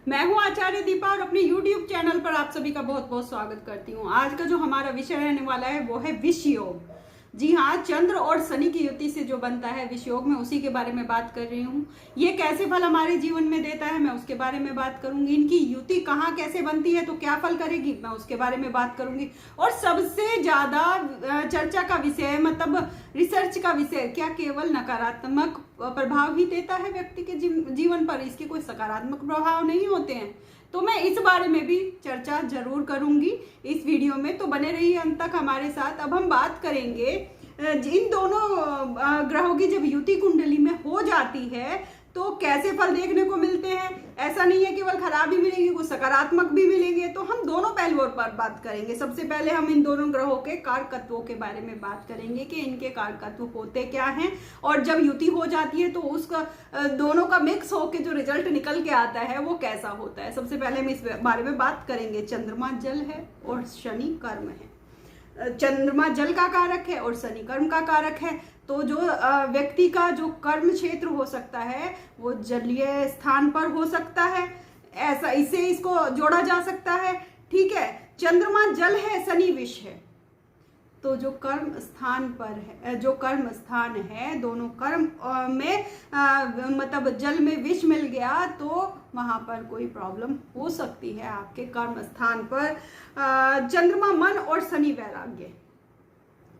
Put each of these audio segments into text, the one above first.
मैं हूं आचार्य दीपा और अपने YouTube चैनल पर आप सभी का बहुत बहुत स्वागत करती हूं। आज का जो हमारा विषय रहने वाला है वो है विष योग। जी हाँ, चंद्र और शनि की युति से जो बनता है विष योग, मैं उसी के बारे में बात कर रही हूँ। ये कैसे फल हमारे जीवन में देता है, मैं उसके बारे में बात करूंगी। इनकी युति कहाँ कैसे बनती है, तो क्या फल करेगी, मैं उसके बारे में बात करूंगी। और सबसे ज्यादा चर्चा का विषय, मतलब रिसर्च का विषय, क्या केवल नकारात्मक प्रभाव ही देता है व्यक्ति के जीवन पर, इसके कोई सकारात्मक प्रभाव नहीं होते हैं? तो मैं इस बारे में भी चर्चा जरूर करूंगी इस वीडियो में, तो बने रहिए अंत तक हमारे साथ। अब हम बात करेंगे इन दोनों ग्रहों की जब युति कुंडली में हो जाती है तो कैसे फल देखने को मिलते हैं। ऐसा नहीं है केवल खराब ही मिलेंगे, कुछ सकारात्मक भी मिलेंगे। तो हम दोनों पहलुओं पर बात करेंगे। सबसे पहले हम इन दोनों ग्रहों के कारकत्वों के बारे में बात करेंगे कि इनके कारकत्व होते क्या हैं, और जब युति हो जाती है तो उसका दोनों का मिक्स होकर जो रिजल्ट निकल के आता है वो कैसा होता है। सबसे पहले हम इस बारे में बात करेंगे। चंद्रमा जल है और शनि कर्म है। चंद्रमा जल का कारक है और शनि कर्म का कारक है। तो जो व्यक्ति का जो कर्म क्षेत्र हो सकता है वो जलीय स्थान पर हो सकता है, ऐसा इससे इसको जोड़ा जा सकता है। ठीक है, चंद्रमा जल है, शनि विष है। तो जो कर्म स्थान पर है, जो कर्म स्थान है, दोनों कर्म में मतलब जल में विष मिल गया तो वहां पर कोई प्रॉब्लम हो सकती है आपके कर्म स्थान पर। चंद्रमा मन और शनि वैराग्य।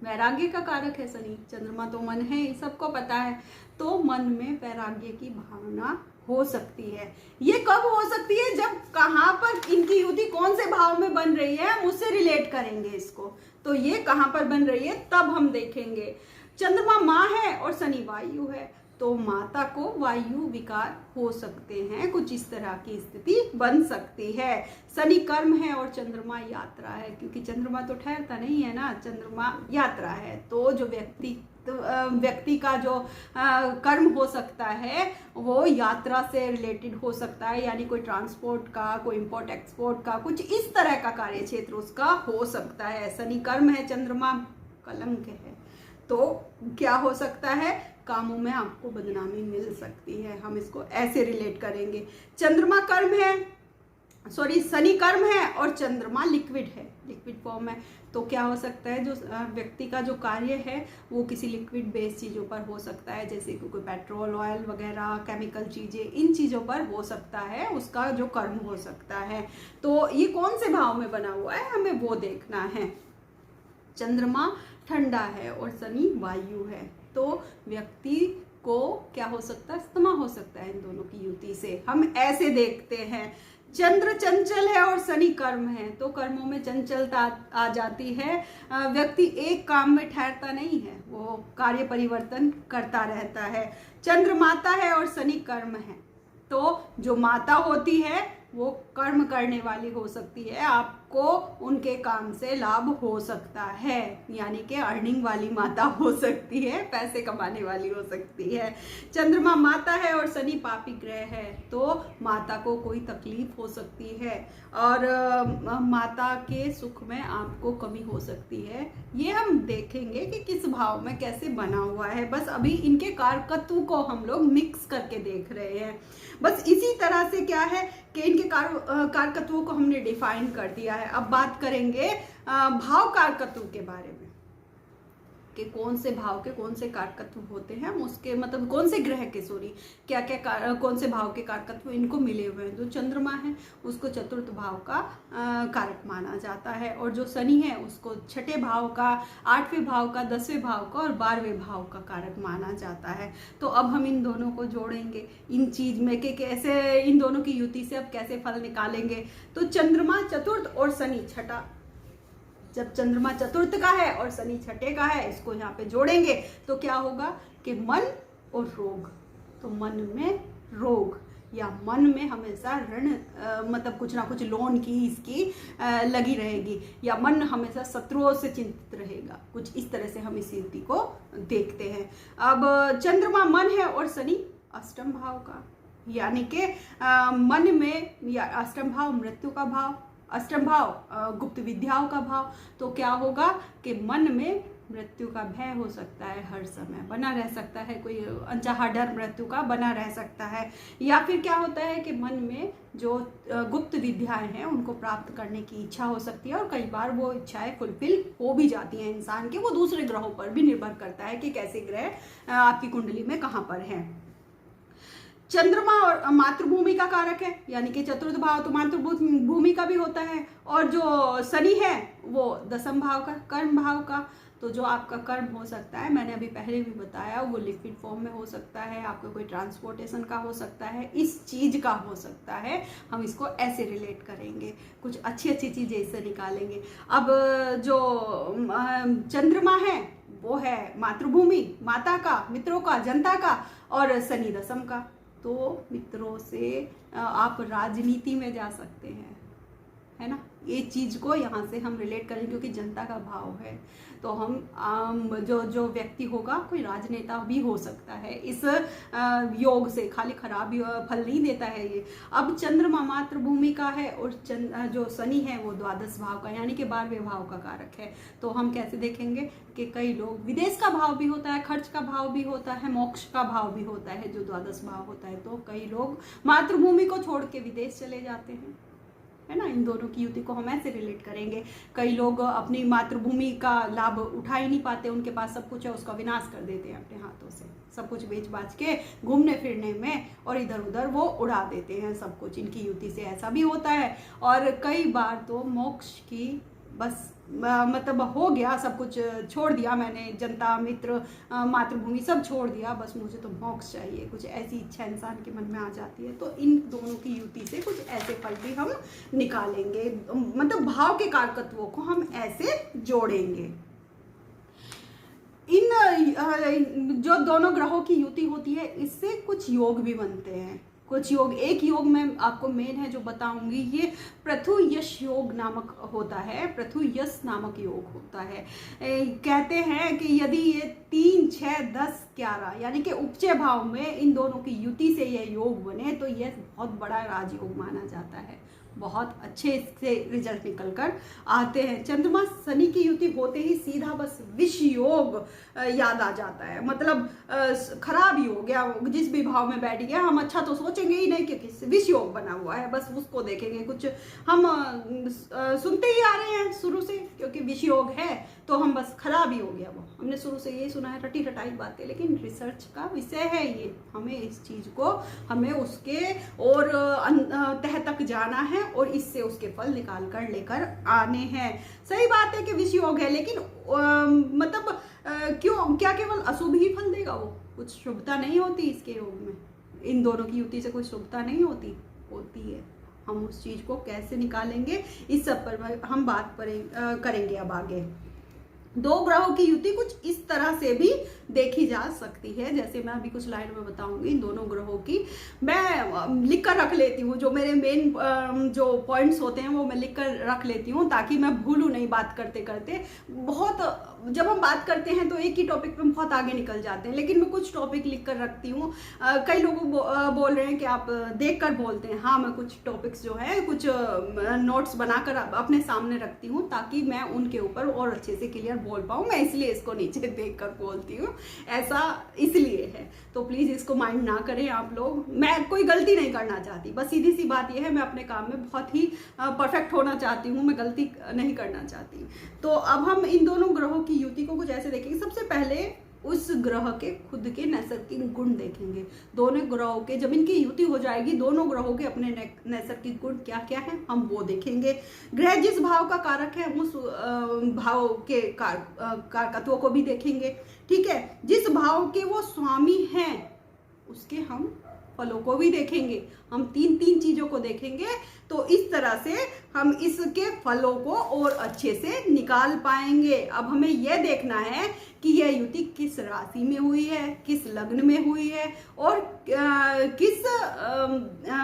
वैराग्य का कारक है शनि। चंद्रमा तो मन है, सबको पता है। तो मन में वैराग्य की भावना हो सकती है। ये कब हो सकती है, जब कहाँ पर इनकी युति कौन से भाव में बन रही है, हम उससे रिलेट करेंगे इसको। तो ये कहाँ पर बन रही है तब हम देखेंगे। चंद्रमा माँ है और शनि वायु है, तो माता को वायु विकार हो सकते हैं, कुछ इस तरह की स्थिति बन सकती है। शनि कर्म है और चंद्रमा यात्रा है, क्योंकि चंद्रमा तो ठहरता नहीं है ना, चंद्रमा यात्रा है। तो जो व्यक्ति का जो कर्म हो सकता है वो यात्रा से रिलेटेड हो सकता है, यानी कोई ट्रांसपोर्ट का, कोई इंपोर्ट एक्सपोर्ट का, कुछ इस तरह का कार्य क्षेत्र उसका हो सकता है। शनि कर्म है, चंद्रमा कलंक है, तो क्या हो सकता है, कामों में आपको बदनामी मिल सकती है। हम इसको ऐसे रिलेट करेंगे। चंद्रमा कर्म है, शनि कर्म है और चंद्रमा लिक्विड है, लिक्विड फॉर्म है। तो क्या हो सकता है, जो व्यक्ति का जो कार्य है वो किसी लिक्विड बेस्ड चीज़ों पर हो सकता है, जैसे कि कोई पेट्रोल, ऑयल वगैरह, केमिकल चीज़ें, इन चीज़ों पर हो सकता है, उसका जो कर्म हो सकता है। तो ये कौन से भाव में बना हुआ है हमें वो देखना है। चंद्रमा ठंडा है और शनि वायु है, तो व्यक्ति को क्या हो सकता है, अस्थमा हो सकता है इन दोनों की युति से। हम ऐसे देखते हैं। चंद्र चंचल है और शनि कर्म है, तो कर्मों में चंचलता आ जाती है। व्यक्ति एक काम में ठहरता नहीं है, वो कार्य परिवर्तन करता रहता है। चंद्र माता है और शनि कर्म है, तो जो माता होती है वो कर्म करने वाली हो सकती है, आपको उनके काम से लाभ हो सकता है, यानी कि अर्निंग वाली माता हो सकती है, पैसे कमाने वाली हो सकती है। चंद्रमा माता है और शनि पापी ग्रह है, तो माता को कोई तकलीफ हो सकती है और माता के सुख में आपको कमी हो सकती है। ये हम देखेंगे कि किस भाव में कैसे बना हुआ है। बस अभी इनके कारकत्व को हम लोग मिक्स करके देख रहे हैं। बस इसी तरह से क्या है कि इनके कारकत्वों को हमने डिफाइन कर दिया है। अब बात करेंगे भाव कारकत्व के बारे में कि कौन से भाव के कौन से कारकत्व होते हैं, हम उसके मतलब कौन से ग्रह के क्या क्या कौन से भाव के कारकत्व इनको मिले हुए हैं। जो चंद्रमा है उसको चतुर्थ भाव का कारक माना जाता है, और जो शनि है उसको छठे भाव का, आठवें भाव का, 10वें भाव का और 12वें भाव का कारक माना जाता है। तो अब हम इन दोनों को जोड़ेंगे इन चीज में कि कैसे इन दोनों की युति से अब कैसे फल निकालेंगे। तो चंद्रमा चतुर्थ और शनि छठा, जब चंद्रमा चतुर्थ का है और शनि छठे का है, इसको यहाँ पे जोड़ेंगे तो क्या होगा कि मन और रोग। तो मन में रोग या मन में हमेशा ऋण मतलब कुछ ना कुछ लोन की इसकी लगी रहेगी, या मन हमेशा शत्रुओं से चिंतित रहेगा, कुछ इस तरह से हम इस युति को देखते हैं। अब चंद्रमा मन है और शनि अष्टम भाव का, यानी कि मन में, या अष्टम भाव मृत्यु का भाव, अष्टम भाव गुप्त विद्याओं का भाव। तो क्या होगा कि मन में मृत्यु का भय हो सकता है, हर समय बना रह सकता है, कोई अनचाहा डर मृत्यु का बना रह सकता है। या फिर क्या होता है कि मन में जो गुप्त विद्याएं हैं उनको प्राप्त करने की इच्छा हो सकती है, और कई बार वो इच्छाएं फुलफिल हो भी जाती हैं इंसान की। वो दूसरे ग्रहों पर भी निर्भर करता है कि कैसे ग्रह आपकी कुंडली में कहाँ पर है। चंद्रमा और मातृभूमि का कारक है, यानी कि चतुर्थ भाव तो मातृभूमि का भी होता है, और जो शनि है वो दसम भाव का, कर्म भाव का। तो जो आपका कर्म हो सकता है, मैंने अभी पहले भी बताया, वो लिक्विड फॉर्म में हो सकता है, आपका कोई ट्रांसपोर्टेशन का हो सकता है, इस चीज का हो सकता है। हम इसको ऐसे रिलेट करेंगे, कुछ अच्छी अच्छी चीजें इससे निकालेंगे। अब जो चंद्रमा है वो है मातृभूमि, माता का, मित्रों का, जनता का, और शनि दसम का। तो मित्रों से आप राजनीति में जा सकते हैं, है ना। ये चीज को यहाँ से हम रिलेट करें, क्योंकि जनता का भाव है। तो हम जो व्यक्ति होगा, कोई राजनेता भी हो सकता है इस योग से, खाली खराब फल नहीं देता है ये। अब चंद्रमा मातृभूमि का है, और जो शनि है वो द्वादश भाव का, यानी कि 12वें भाव का कारक है। तो हम कैसे देखेंगे कि कई लोग, विदेश का भाव भी होता है, खर्च का भाव भी होता है, मोक्ष का भाव भी होता है, जो द्वादश भाव होता है। तो कई लोग मातृभूमि को छोड़ के विदेश चले जाते हैं, है ना। इन दोनों की युति को हम ऐसे रिलेट करेंगे। कई लोग अपनी मातृभूमि का लाभ उठा ही नहीं पाते, उनके पास सब कुछ है, उसका विनाश कर देते हैं अपने हाथों से, सब कुछ बेच बाच के घूमने फिरने में, और इधर उधर वो उड़ा देते हैं सब कुछ। इनकी युति से ऐसा भी होता है। और कई बार तो मोक्ष की बस मतलब हो गया, सब कुछ छोड़ दिया मैंने, जनता, मित्र, मातृभूमि सब छोड़ दिया, बस मुझे तो मोक्ष चाहिए, कुछ ऐसी इच्छा इंसान के मन में आ जाती है। तो इन दोनों की युति से कुछ ऐसे फल भी हम निकालेंगे, मतलब भाव के कारकत्वों को हम ऐसे जोड़ेंगे। इन जो दोनों ग्रहों की युति होती है, इससे कुछ योग भी बनते हैं। कुछ योग, एक योग में आपको मेन है जो बताऊंगी, ये पृथु यश योग नामक होता है, पृथु यश नामक योग होता है। कहते हैं कि यदि ये 3, 6, 10, 11 यानी कि उपचय भाव में इन दोनों की युति से ये योग बने, तो यह बहुत बड़ा राजयोग माना जाता है। बहुत अच्छे इससे रिजल्ट निकल कर आते हैं। चंद्रमा शनि की युति होते ही सीधा बस विष योग याद आ जाता है, मतलब खराब ही हो गया, जिस भी भाव में बैठ गया, हम अच्छा तो सोचेंगे ही नहीं कि विष योग बना हुआ है, बस उसको देखेंगे। कुछ हम सुनते ही आ रहे हैं शुरू से, क्योंकि विष योग है तो हम बस खराब ही हो गया, वो हमने शुरू से ये सुना है, रटी रटाई बातें, लेकिन रिसर्च का विषय है ये। हमें इस चीज को, हमें उसके और तह तक जाना है, और इससे उसके फल निकाल कर लेकर आने हैं। सही बात है कि विष योग है, लेकिन मतलब क्यों, क्या केवल अशुभ ही फल देगा वो? कुछ शुभता नहीं होती इसके योग में, इन दोनों की युति से कोई शुभता नहीं होती है। हम उस चीज को कैसे निकालेंगे, इस सब पर हम बात करेंगे अब आगे। दो ग्रहों की युति कुछ इस तरह से भी देखी जा सकती है, जैसे मैं अभी कुछ लाइन में बताऊंगी। दोनों ग्रहों की मैं लिख कर रख लेती हूँ, जो मेरे मेन जो पॉइंट्स होते हैं वो मैं लिख कर रख लेती हूँ, ताकि मैं भूलूं नहीं बात करते करते। बहुत जब हम बात करते हैं तो एक ही टॉपिक पे बहुत आगे निकल जाते हैं, लेकिन मैं कुछ टॉपिक लिख कर रखती हूँ। कई लोग बोल रहे हैं कि आप देख कर बोलते हैं, हाँ मैं कुछ टॉपिक्स जो है कुछ नोट्स बनाकर अपने सामने रखती हूँ, ताकि मैं उनके ऊपर और अच्छे से क्लियर बोल पाऊँ। मैं इसलिए इसको नीचे देख कर बोलती हूँ, ऐसा इसलिए है। तो प्लीज इसको माइंड ना करें आप लोग, मैं कोई गलती नहीं करना चाहती, बस सीधी सी बात यह है, मैं अपने काम में बहुत ही परफेक्ट होना चाहती हूँ, मैं गलती नहीं करना चाहती। तो अब हम इन दोनों ग्रहों की युति को कुछ ऐसे देखेंगे। सबसे पहले उस ग्रह के खुद के नैसर्गिक गुण देखेंगे। दोनों ग्रहों के जब इनकी युति हो जाएगी, दोनों ग्रहों के अपने नैसर्गिक गुण क्या क्या है हम वो देखेंगे। ग्रह जिस भाव का कारक है उस भाव के कारकत्वों को भी देखेंगे, ठीक है। जिस भाव के वो स्वामी हैं उसके हम फलों को भी देखेंगे। हम तीन चीजों को देखेंगे, तो इस तरह से हम इसके फलों को और अच्छे से निकाल पाएंगे। अब हमें यह देखना है कि यह युति किस राशि में हुई है, किस लग्न में हुई है, और किस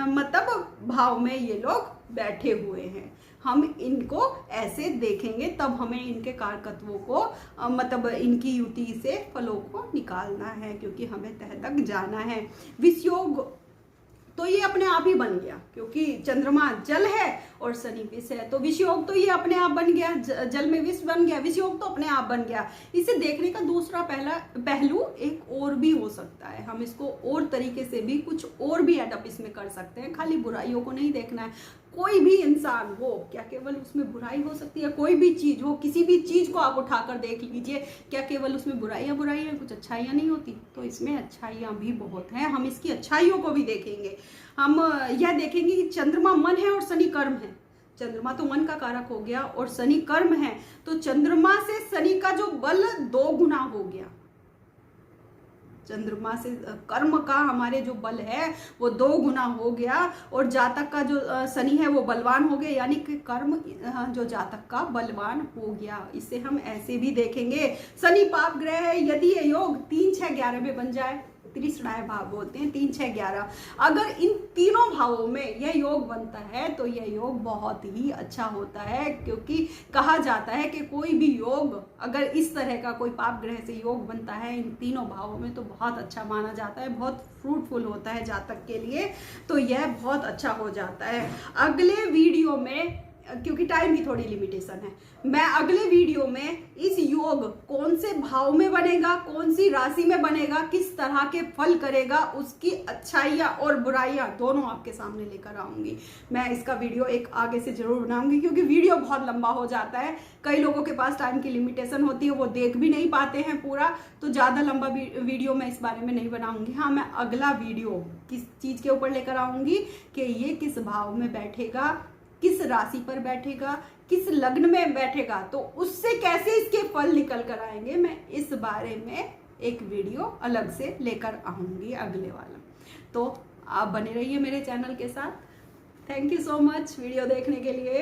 मतलब भाव में ये लोग बैठे हुए हैं। हम इनको ऐसे देखेंगे, तब हमें इनके कारकत्वों को मतलब इनकी युति से फलों को निकालना है, क्योंकि हमें तह तक जाना है। विषयोग तो ये अपने आप ही बन गया, क्योंकि चंद्रमा जल है और शनि विष है, तो विष योग तो ये अपने आप बन गया, जल में विष बन गया, विष योग तो अपने आप बन गया। इसे देखने का दूसरा पहलू एक और भी हो सकता है, हम इसको और तरीके से भी कुछ और भी एडअप इसमें कर सकते हैं, खाली बुराइयों को नहीं देखना है। कोई भी इंसान हो, क्या केवल उसमें बुराई हो सकती है? कोई भी चीज हो, किसी भी चीज को आप उठाकर देख लीजिए, क्या केवल उसमें बुराइयां कुछ अच्छाइयां नहीं होती? तो इसमें अच्छाइयां भी बहुत हैं, हम इसकी अच्छाइयों को भी देखेंगे। हम यह देखेंगे कि चंद्रमा मन है और शनि कर्म है। चंद्रमा तो मन का कारक हो गया और शनि कर्म है, तो चंद्रमा से शनि का जो बल 2 गुना हो गया। चंद्रमा से कर्म का हमारे जो बल है वो 2 गुना हो गया, और जातक का जो शनि है वो बलवान हो गया, यानी कि कर्म जो जातक का बलवान हो गया। इसे हम ऐसे भी देखेंगे, शनि पाप ग्रह है, यदि ये योग 3, 6, 11 में बन जाए, त्रिश्राय भाव बोलते हैं 3, 6, 11, अगर इन तीनों भावों में यह योग बनता है तो यह योग बहुत ही अच्छा होता है, क्योंकि कहा जाता है कि कोई भी योग अगर इस तरह का कोई पाप ग्रह से योग बनता है इन तीनों भावों में तो बहुत अच्छा माना जाता है, बहुत फ्रूटफुल होता है जातक के लिए, तो यह बहुत अच्छा हो जाता है। अगले वीडियो में, क्योंकि टाइम की थोड़ी लिमिटेशन है, मैं अगले वीडियो में इस योग कौन से भाव में बनेगा, कौन सी राशि में बनेगा, किस तरह के फल करेगा, उसकी अच्छाइयाँ और बुराइयाँ दोनों आपके सामने लेकर आऊंगी। मैं इसका वीडियो एक आगे से जरूर बनाऊंगी, क्योंकि वीडियो बहुत लंबा हो जाता है, कई लोगों के पास टाइम की लिमिटेशन होती है, वो देख भी नहीं पाते हैं पूरा, तो ज़्यादा लंबा वीडियो मैं इस बारे में नहीं बनाऊंगी। हाँ, मैं अगला वीडियो किस चीज़ के ऊपर लेकर आऊंगी कि ये किस भाव में बैठेगा, किस राशि पर बैठेगा, किस लग्न में बैठेगा, तो उससे कैसे इसके फल निकल कर आएंगे, मैं इस बारे में एक वीडियो अलग से लेकर आऊंगी अगले वाला। तो आप बने रहिए मेरे चैनल के साथ। Thank you so much video देखने के लिए।